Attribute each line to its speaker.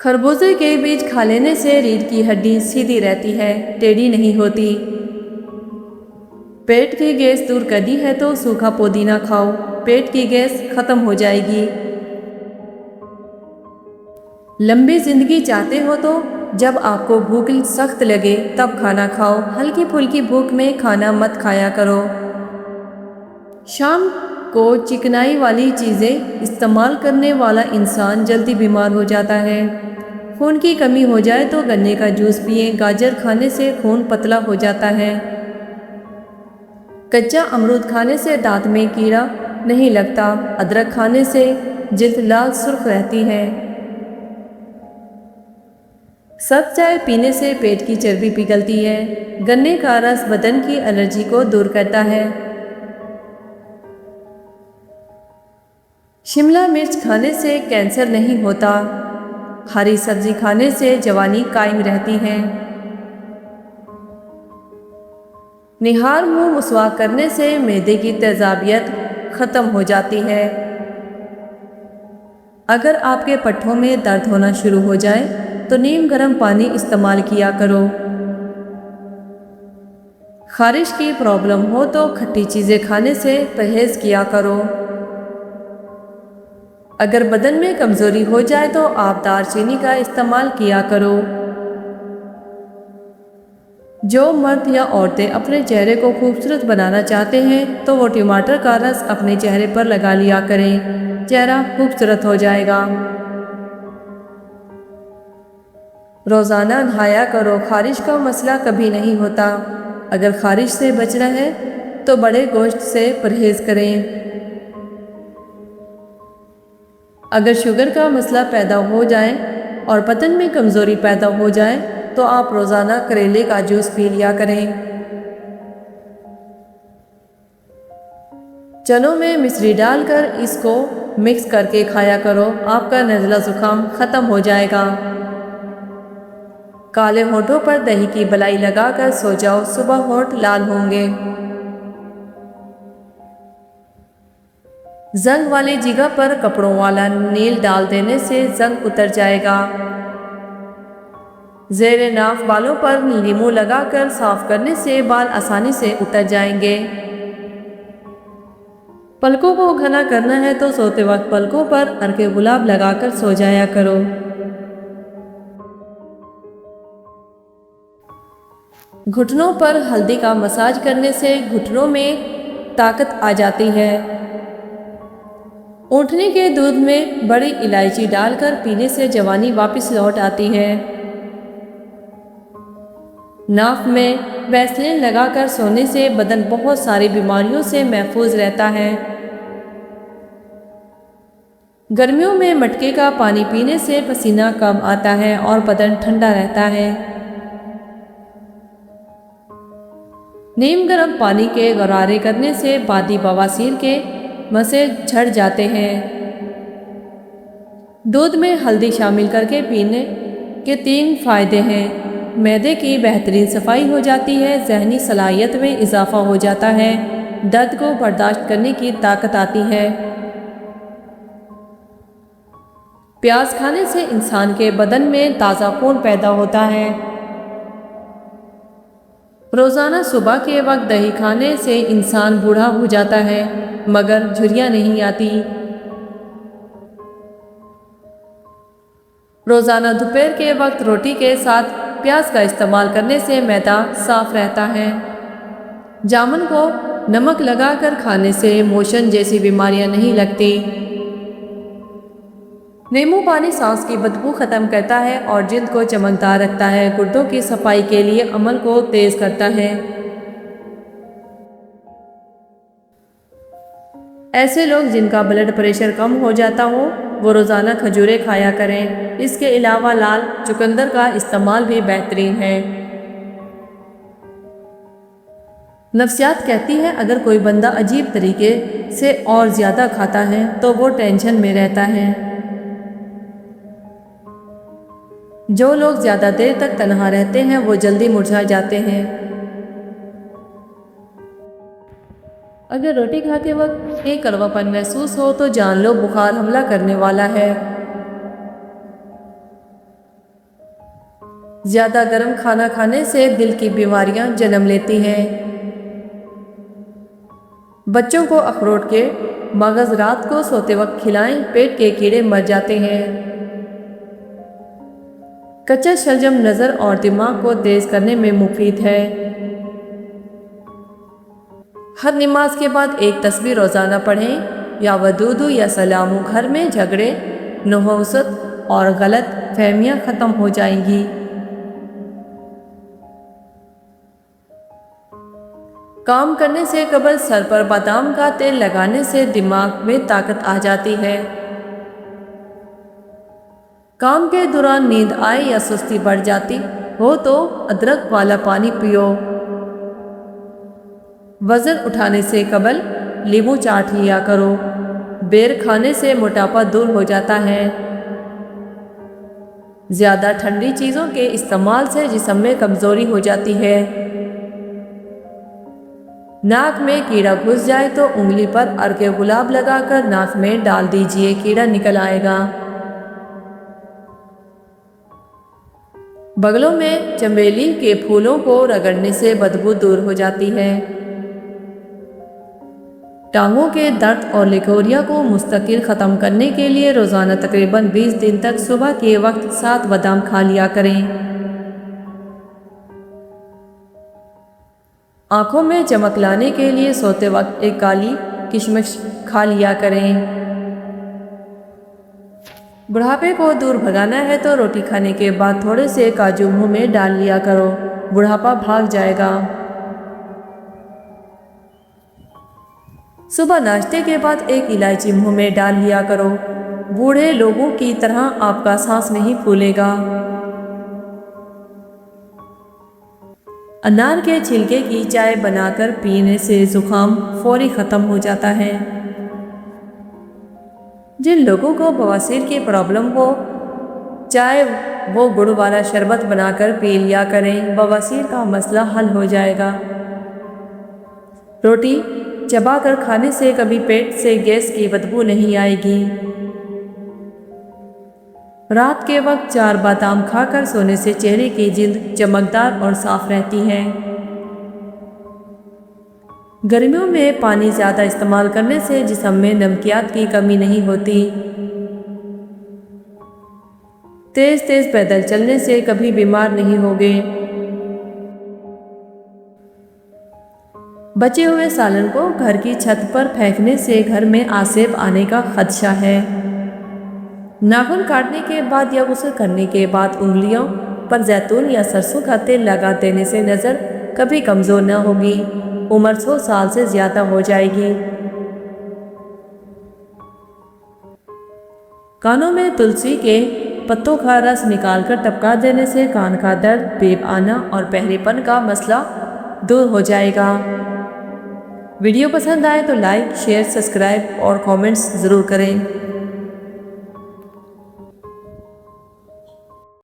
Speaker 1: खरबूजे के बीज खा लेने से रीढ़ की हड्डी सीधी रहती है, टेढ़ी नहीं होती। पेट की गैस दूर करनी है तो सूखा पुदीना खाओ, पेट की गैस खत्म हो जाएगी। लंबी जिंदगी चाहते हो तो जब आपको भूख सख्त लगे तब खाना खाओ, हल्की फुल्की भूख में खाना मत खाया करो। शाम को चिकनाई वाली चीज़ें इस्तेमाल करने वाला इंसान जल्दी बीमार हो जाता है। खून की कमी हो जाए तो गन्ने का जूस पिए, गाजर खाने से खून पतला हो जाता है। कच्चा अमरूद खाने से दांत में कीड़ा नहीं लगता। अदरक खाने से जिल्द लाल सुर्ख रहती है। सख्त चाय पीने से पेट की चर्बी पिघलती है। गन्ने का रस बदन की एलर्जी को दूर करता है। शिमला मिर्च खाने से कैंसर नहीं होता। हरी सब्जी खाने से जवानी कायम रहती है। निहार मुंह मुसवाक करने से मैदे की तेजाबियत खत्म हो जाती है। अगर आपके पट्ठों में दर्द होना शुरू हो जाए तो नीम गर्म पानी इस्तेमाल किया करो। खारिश की प्रॉब्लम हो तो खट्टी चीज़ें खाने से परहेज किया करो। अगर बदन में कमज़ोरी हो जाए तो आप दालचीनी का इस्तेमाल किया करो। जो मर्द या औरतें अपने चेहरे को खूबसूरत बनाना चाहते हैं तो वो टमाटर का रस अपने चेहरे पर लगा लिया करें, चेहरा खूबसूरत हो जाएगा। रोज़ाना नहाया करो, खारिश का मसला कभी नहीं होता। अगर खारिश से बचना है तो बड़े गोश्त से परहेज करें। अगर शुगर का मसला पैदा हो जाए और बदन में कमज़ोरी पैदा हो जाए तो आप रोज़ाना करेले का जूस पी लिया करें। चनों में मिश्री डालकर इसको मिक्स करके खाया करो, आपका नज़ला ज़ुकाम ख़त्म हो जाएगा। काले होठों पर दही की बलाई लगाकर सो जाओ, सुबह होठ लाल होंगे। जंग वाली जगह पर कपड़ों वाला नील डाल देने से जंग उतर जाएगा। ज़ेरे नाफ बालों पर नींबू लगाकर साफ करने से बाल आसानी से उतर जाएंगे। पलकों को घना करना है तो सोते वक्त पलकों पर अर्के गुलाब लगाकर सो जाया करो। घुटनों पर हल्दी का मसाज करने से घुटनों में ताकत आ जाती है। ऊँटनी के दूध में बड़ी इलायची डालकर पीने से जवानी वापस लौट आती है। नाक में वैसलीन लगाकर सोने से बदन बहुत सारी बीमारियों से महफूज रहता है। गर्मियों में मटके का पानी पीने से पसीना कम आता है और बदन ठंडा रहता है। नीम गर्म पानी के गरारे करने से बादी बवासीर के मसे झड़ जाते हैं। दूध में हल्दी शामिल करके पीने के 3 फायदे हैं। मैदे की बेहतरीन सफाई हो जाती है, ज़हनी सलाहियत में इजाफा हो जाता है, दर्द को बर्दाश्त करने की ताकत आती है। प्याज खाने से इंसान के बदन में ताज़ा खून पैदा होता है। रोज़ाना सुबह के वक्त दही खाने से इंसान बूढ़ा हो जाता है मगर झुर्रियाँ नहीं आती। रोज़ाना दोपहर के वक्त रोटी के साथ प्याज का इस्तेमाल करने से मैदा साफ रहता है। जामुन को नमक लगाकर खाने से मोशन जैसी बीमारियां नहीं लगती। नींबू पानी सांस की बदबू खत्म करता है और जिल्द को चमकदार रखता है। गुर्दों की सफाई के लिए अमल को तेज करता है। ऐसे लोग जिनका ब्लड प्रेशर कम हो जाता हो वो रोज़ाना खजूरें खाया करें। इसके अलावा लाल चुकंदर का इस्तेमाल भी बेहतरीन है। नफ्सियात कहती है अगर कोई बंदा अजीब तरीके से और ज़्यादा खाता है तो वो टेंशन में रहता है। जो लोग ज़्यादा देर तक तन्हा रहते हैं वो जल्दी मुरझा जाते हैं। अगर रोटी खाते वक्त एक कड़वापन महसूस हो तो जान लो बुखार हमला करने वाला है। زیادہ گرم کھانا کھانے سے دل کی بیماریاں جنم لیتی ہیں۔ بچوں کو اخروٹ کے مغز رات کو سوتے وقت کھلائیں، پیٹ کے کیڑے مر جاتے ہیں۔ کچا شلجم نظر اور دماغ کو تیز کرنے میں مفید ہے۔ ہر نماز کے بعد ایک تسبیح روزانہ پڑھیں، یا ودودو یا سلامو۔ گھر میں جھگڑے، نحوست اور غلط فہمیاں ختم ہو جائیں گی۔ کام کرنے سے قبل سر پر بادام کا تیل لگانے سے دماغ میں طاقت آ جاتی ہے۔ کام کے دوران نیند آئے یا سستی بڑھ جاتی ہو تو ادرک والا پانی پیو۔ وزن اٹھانے سے قبل لیمو چاٹ لیا کرو۔ بیر کھانے سے موٹاپا دور ہو جاتا ہے۔ زیادہ ٹھنڈی چیزوں کے استعمال سے جسم میں کمزوری ہو جاتی ہے۔ ناک میں کیڑا گھس جائے تو انگلی پر عرق گلاب لگا کر ناک میں ڈال دیجئے، کیڑا نکل آئے گا۔ بغلوں میں چمیلی کے پھولوں کو رگڑنے سے بدبو دور ہو جاتی ہے۔ ٹانگوں کے درد اور لکوریا کو مستقل ختم کرنے کے لیے روزانہ تقریباً 20 دن تک صبح کے وقت 7 بادام کھا لیا کریں۔ آنکھوں میں چمک لانے کے لیے سوتے وقت ایک کالی کشمش کھا لیا کریں۔ بڑھاپے کو دور بھگانا ہے تو روٹی کھانے کے بعد تھوڑے سے کاجو منہ میں ڈال لیا کرو، بڑھاپا بھاگ جائے گا۔ صبح ناشتے کے بعد ایک الائچی منہ میں ڈال لیا کرو، بوڑھے لوگوں کی طرح آپ کا سانس نہیں پھولے گا۔ انار کے چھلکے کی چائے بنا کر پینے سے زکام فوری ختم ہو جاتا ہے۔ جن لوگوں کو بواسیر کی پرابلم ہو، چائے وہ گڑ والا شربت بنا کر پی لیا کریں، بواسیر کا مسئلہ حل ہو جائے گا۔ روٹی چبا کر کھانے سے کبھی پیٹ سے گیس کی بدبو نہیں آئے گی۔ رات کے وقت 4 بادام کھا کر سونے سے چہرے کی جلد چمکدار اور صاف رہتی ہے۔ گرمیوں میں پانی زیادہ استعمال کرنے سے جسم میں نمکیات کی کمی نہیں ہوتی۔ تیز تیز پیدل چلنے سے کبھی بیمار نہیں ہوگے۔ بچے ہوئے سالن کو گھر کی چھت پر پھینکنے سے گھر میں آسیب آنے کا خدشہ ہے۔ ناخن کاٹنے کے بعد یا غسل کرنے کے بعد انگلیوں پر زیتون یا سرسوں کا تیل لگا دینے سے نظر کبھی کمزور نہ ہوگی، عمر 100 سال سے زیادہ ہو جائے گی۔ کانوں میں تلسی کے پتوں کا رس نکال کر ٹپکا دینے سے کان کا درد، بیب آنا اور بہرے پن کا مسئلہ دور ہو جائے گا۔ ویڈیو پسند آئے تو لائک، شیئر، سبسکرائب اور کامنٹس ضرور کریں۔